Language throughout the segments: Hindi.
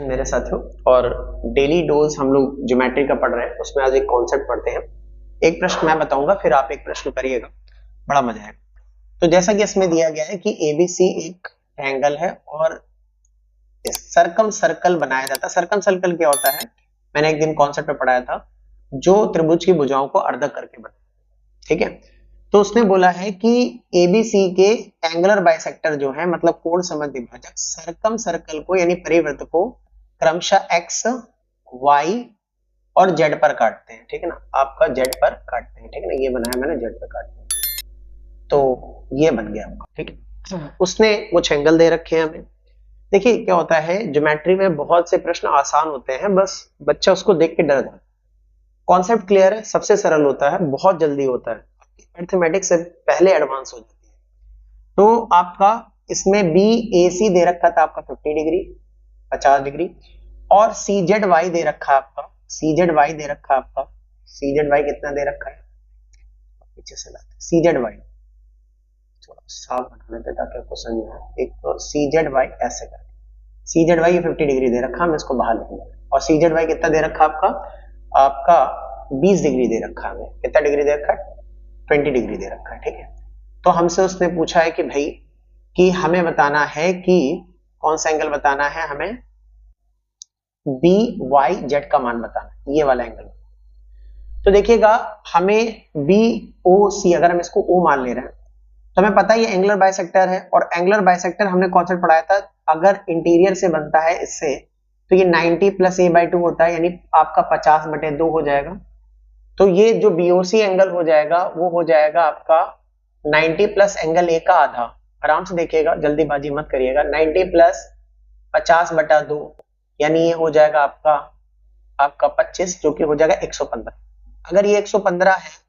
मेरे साथियों, और डेली डोज हम लोग ज्योमेट्री का पढ़ रहे हैं, उसमें आज एक कॉन्सेप्ट पढ़ते हैं। एक प्रश्न मैं बताऊंगा, फिर आप एक प्रश्न करिएगा, बड़ा मजा आएगा। तो जैसा कि इसमें दिया गया है कि एबीसी एक ट्रायंगल है और सर्कल सर्कल बनाया जाता है। सर्कल सर्कल क्या होता है, मैंने एक दिन कॉन्सेप्ट में पढ़ाया था, जो त्रिभुज की भुजाओं को अर्ध करके बनाया। ठीक है, तो उसने बोला है कि एबीसी के एंगुलर बाइसेक्टर जो है, मतलब कोण समद्विभाजक सर्कम सर्कल को यानी परिवृत्त को क्रमशः एक्स, वाई और जेड पर काटते हैं। ठीक है ना, आपका जेड पर काटते हैं। ठीक है ना, ये बनाया मैंने, जेड पर काटते हैं, तो ये बन गया आपका। ठीक है, उसने कुछ एंगल दे रखे हैं हमें। देखिए क्या होता है, ज्योमेट्री में बहुत से प्रश्न आसान होते हैं, बस बच्चा उसको देख के डर जाता है। कॉन्सेप्ट क्लियर है, सबसे सरल होता है, बहुत जल्दी होता है, अरिथमेटिक से पहले एडवांस हो जाती है। तो आपका इसमें बी ए सी दे रखा था आपका 50 डिग्री, 50 डिग्री, और सी जेड वाई दे रखा आपका, सी जेड वाई दे रखा आपका, सी जेड वाई कितना दे रखा है, पीछे से लाते सी जेड वाई, थोड़ा साफ बना लेते ताकि आपको समझ आए। एक तो सी जेड वाई ऐसे करके, सी जेड वाई 50 डिग्री दे रखा, हम इसको बाहर लिखेंगे, और सी जेड वाई कितना दे रखा आपका, आपका 20 डिग्री दे रखा है। हमें कितना डिग्री दे रखा है, 20 डिग्री दे रखा है। ठीक है, तो हमसे उसने पूछा है कि भाई कि हमें बताना है कि कौन सा एंगल बताना है, हमें बी वाई जेड का मान बताना है, ये वाला एंगल। तो देखिएगा, हमें बी ओ सी, अगर हम इसको ओ मान ले रहे हैं तो हमें पता है ये एंगुलर बाइसेक्टर है, और एंगुलर बाइसेक्टर हमने कॉन्सेप्ट पढ़ाया था, अगर इंटीरियर से बनता है इससे तो ये 90 प्लस ए बाई 2 होता है, यानी आपका 50/2 हो जाएगा। तो ये जो बीओसी एंगल हो जाएगा वो हो जाएगा आपका 90 प्लस एंगल ए का आधा। आराम से देखिएगा, जल्दीबाजी मत करिएगा। 90 प्लस 50/2 यानी ये हो जाएगा आपका आपका 25, जो कि हो जाएगा 115। अगर ये 115 है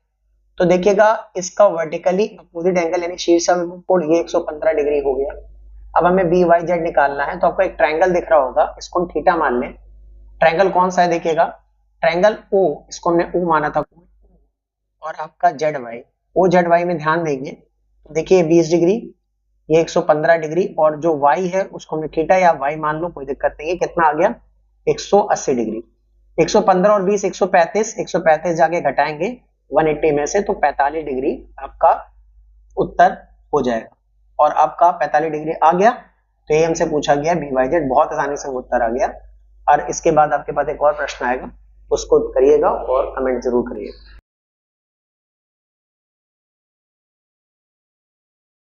तो देखिएगा इसका वर्टिकली अपोजिट एंगल यानी शीर्षकोण ये 115 डिग्री हो गया। अब हमें बी वाई जेड निकालना है, तो आपको एक ट्रायंगल दिख रहा होगा, इसको हम थीटा मान लें। ट्रायंगल कौन सा है, देखिएगा ट्रायंगल ओ, इसको हमने ओ माना था, और आपका Z Y, O Z Y में ध्यान देंगे तो देखिए 20 डिग्री, ये 115 डिग्री, और जो y है उसको हमने थीटा या y मान लो, कोई दिक्कत नहीं है। कितना आ गया, 180 डिग्री। 115 और 20 135, 135 जाके घटाएंगे 180 में से तो 45 डिग्री आपका उत्तर हो जाएगा। और आपका 45 डिग्री आ गया, तो ये हमसे पूछा गया बी वाई जेड, बहुत आसानी से उत्तर आ गया। और इसके बाद आपके पास एक और प्रश्न आएगा, उसको करिएगा और कमेंट जरूर करिएगा।